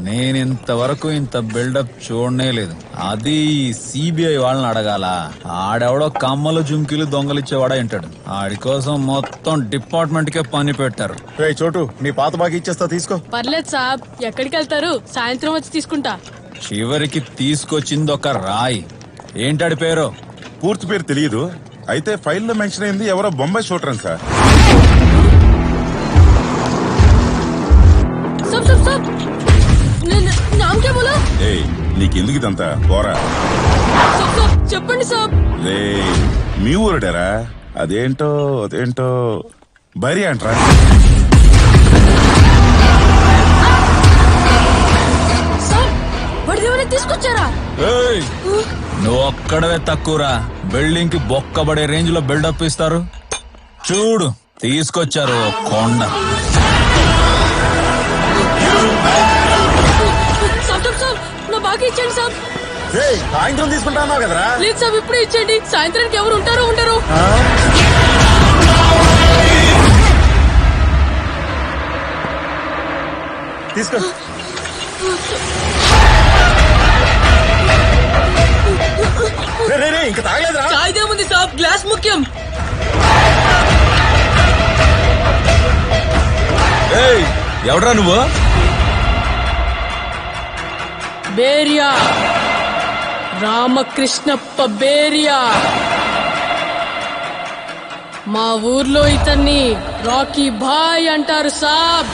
నేను ఇంతవరకు ఇంత బిల్డప్ చూడనే లేదు. అది సిబిఐ వాళ్ళని అడగాల. ఆడెవడో కమ్మలు జుంకీలు దొంగలిచ్చేవాడా ఏంటాడు. ఆడి కోసం మొత్తం డిపార్ట్మెంట్ కే పని పెట్టారు. చోటు నీ పాత బాగా ఇచ్చేస్తా తీసుకో. పర్లేదు సాబ్, ఎక్కడికి వెళ్తారు? సాయంత్రం వచ్చి తీసుకుంటా. చివరికి తీసుకొచ్చింది ఒక రాయి. ఏంటాడి పేరు? పూర్తి పేరు తెలియదు, అయితే ఫైల్లో మెన్షన్ అయింది ఎవరో బొంబాయి షూటర్ అని సార్. సబ్ సబ్ సబ్ నామ్ క్యా బోలా? ఏయ్ నీకెందుకు ఇదంతా పోరా. సబ్ సబ్ చెప్పండి సాబ్. రే మీ ఊరుడారా? అదేంటో బరి అంట్రా. సాబ్ వాడిదేమైనా తీసుకొచ్చారా? ఏయ్, నువ్వు ఒక్కడవే తక్కువరా. బిల్డింగ్ కి బొక్కబడే రేంజ్ లో బిల్డప్ ఇస్తారు. చూడు తీసుకొచ్చారు ఓ కొండ. సాబ్ సాబ్ నా బాగా ఇచ్చేయండి సాబ్. సాయంత్రం తీసుకుంటా అన్నావు కదరా. లేదు సాబ్, ఇప్పుడే ఇచ్చేయండి. సాయంత్రానికి ఎవరు ఉంటారో ఉండరు. తీసుకో. ఇంకా తాగలేదురా. చాయ్దేముంది సాబ్, గ్లాస్ ముఖ్యం. ఏయ్, ఎవడ్రా నువ్వు? బేరియా, రామకృష్ణప్ప బేరియా. మా ఊర్లో ఇతన్ని రాకీ భాయ్ అంటారు సాబ్.